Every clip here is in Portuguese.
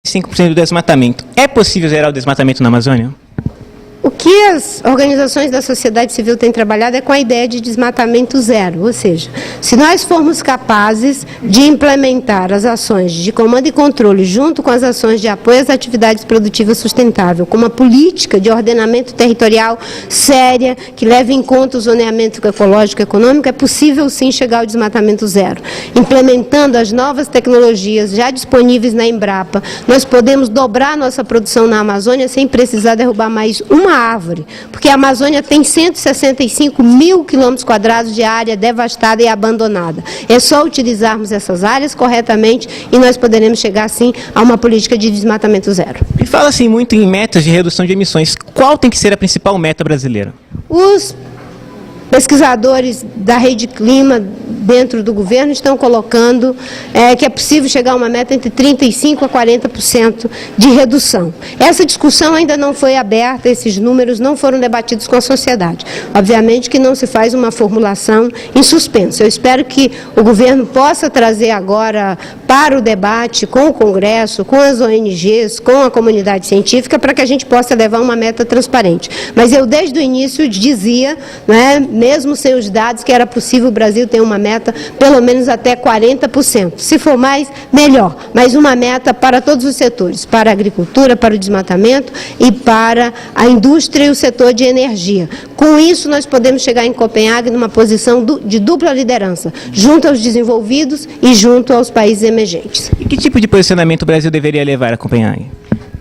5% do desmatamento. É possível zerar o desmatamento na Amazônia? O que as organizações da sociedade civil têm trabalhado é com a ideia de desmatamento zero, ou seja, se nós formos capazes de implementar as ações de comando e controle junto com as ações de apoio às atividades produtivas sustentáveis, com uma política de ordenamento territorial séria, que leve em conta o zoneamento ecológico e econômico, é possível sim chegar ao desmatamento zero. Implementando as novas tecnologias já disponíveis na Embrapa, nós podemos dobrar nossa produção na Amazônia sem precisar derrubar mais uma árvore, porque a Amazônia tem 165 mil quilômetros quadrados de área devastada e abandonada. É só utilizarmos essas áreas corretamente e nós poderemos chegar, sim, a uma política de desmatamento zero. E fala-se muito em metas de redução de emissões. Qual tem que ser a principal meta brasileira? Os pesquisadores da Rede Clima dentro do governo estão colocando que é possível chegar a uma meta entre 35% a 40% de redução. Essa discussão ainda não foi aberta, esses números não foram debatidos com a sociedade. Obviamente que não se faz uma formulação em suspenso. Eu espero que o governo possa trazer agora para o debate com o Congresso, com as ONGs, com a comunidade científica, para que a gente possa levar uma meta transparente. Mas eu, desde o início, dizia, né, mesmo sem os dados, que era possível o Brasil ter uma meta pelo menos até 40%. Se for mais, melhor. Mas uma meta para todos os setores, para a agricultura, para o desmatamento e para a indústria e o setor de energia. Com isso, nós podemos chegar em Copenhague numa posição de dupla liderança, junto aos desenvolvidos e junto aos países emergentes. E que tipo de posicionamento o Brasil deveria levar a Copenhague?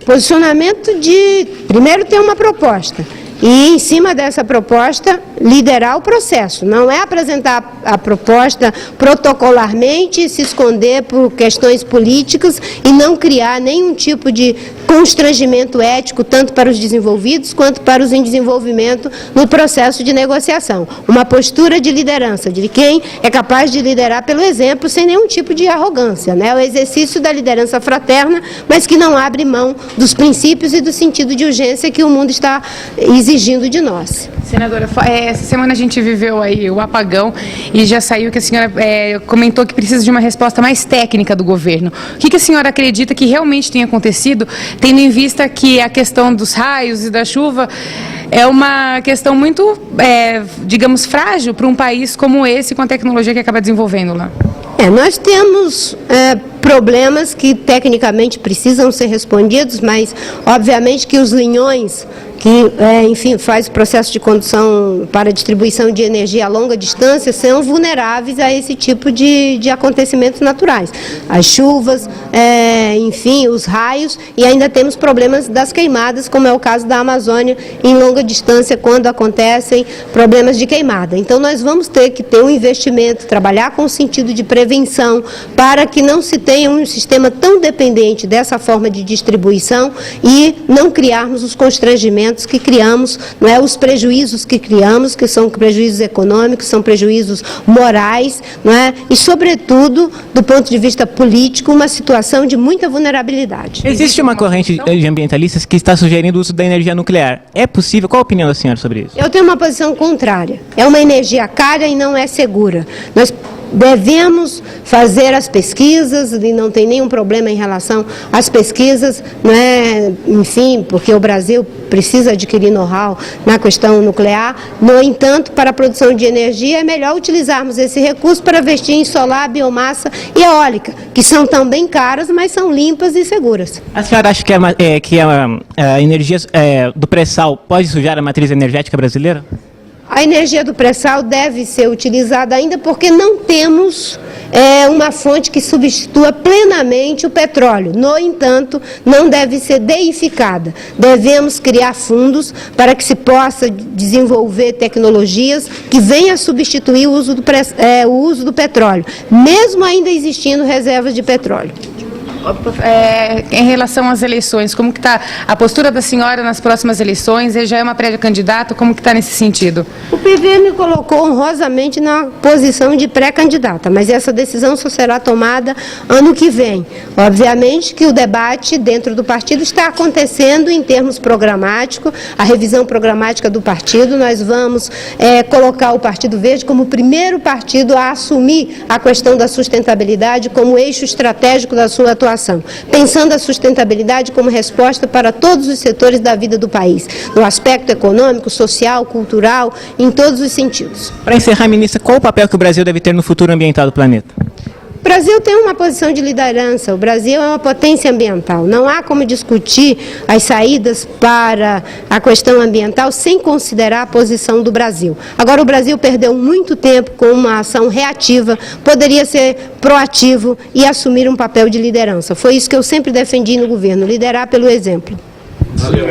Posicionamento de, primeiro, ter uma proposta. E, em cima dessa proposta, liderar o processo. Não é apresentar a proposta protocolarmente e se esconder por questões políticas e não criar nenhum tipo de constrangimento ético, tanto para os desenvolvidos quanto para os em desenvolvimento no processo de negociação. Uma postura de liderança, de quem é capaz de liderar pelo exemplo, sem nenhum tipo de arrogância, né? O exercício da liderança fraterna, mas que não abre mão dos princípios e do sentido de urgência que o mundo está exigindo de nós. Senadora, essa semana a gente viveu aí o apagão e já saiu que a senhora comentou que precisa de uma resposta mais técnica do governo. O que a senhora acredita que realmente tenha acontecido, tendo em vista que a questão dos raios e da chuva é uma questão muito, digamos, frágil para um país como esse, com a tecnologia que acaba desenvolvendo lá? Nós temos problemas que tecnicamente precisam ser respondidos, mas obviamente que os linhões que, enfim, faz o processo de condução para distribuição de energia a longa distância são vulneráveis a esse tipo de acontecimentos naturais. As chuvas, enfim, os raios, e ainda temos problemas das queimadas, como é o caso da Amazônia, em longa distância, quando acontecem problemas de queimada. Então, nós vamos ter que ter um investimento, trabalhar com o sentido de prevenção, para que não se tenha um sistema tão dependente dessa forma de distribuição e não criarmos os constrangimentos que criamos, não é, os prejuízos que criamos, que são prejuízos econômicos, são prejuízos morais, não é, e, sobretudo, do ponto de vista político, uma situação de muita vulnerabilidade. Existe uma corrente de ambientalistas que está sugerindo o uso da energia nuclear. É possível? Qual a opinião da senhora sobre isso? Eu tenho uma posição contrária. É uma energia cara e não é segura. Nós devemos fazer as pesquisas e não tem nenhum problema em relação às pesquisas, né? Enfim, porque o Brasil precisa adquirir know-how na questão nuclear. No entanto, para a produção de energia é melhor utilizarmos esse recurso para investir em solar, biomassa e eólica, que são também caras, mas são limpas e seguras. A senhora acha que a energia do pré-sal pode sujar a matriz energética brasileira? A energia do pré-sal deve ser utilizada ainda porque não temos uma fonte que substitua plenamente o petróleo. No entanto, não deve ser deificada. Devemos criar fundos para que se possa desenvolver tecnologias que venham a substituir o uso do petróleo, mesmo ainda existindo reservas de petróleo. Em relação às eleições, como que está a postura da senhora nas próximas eleições? Ele já é uma pré-candidata, como que está nesse sentido? O PV me colocou honrosamente na posição de pré-candidata, mas essa decisão só será tomada ano que vem. Obviamente que o debate dentro do partido está acontecendo em termos programáticos, a revisão programática do partido. Nós vamos colocar o Partido Verde como o primeiro partido a assumir a questão da sustentabilidade como eixo estratégico da sua atuação inovação, pensando a sustentabilidade como resposta para todos os setores da vida do país, no aspecto econômico, social, cultural, em todos os sentidos. Para encerrar, ministra, qual o papel que o Brasil deve ter no futuro ambiental do planeta? O Brasil tem uma posição de liderança, o Brasil é uma potência ambiental. Não há como discutir as saídas para a questão ambiental sem considerar a posição do Brasil. Agora, o Brasil perdeu muito tempo com uma ação reativa, poderia ser proativo e assumir um papel de liderança. Foi isso que eu sempre defendi no governo, liderar pelo exemplo. Valeu.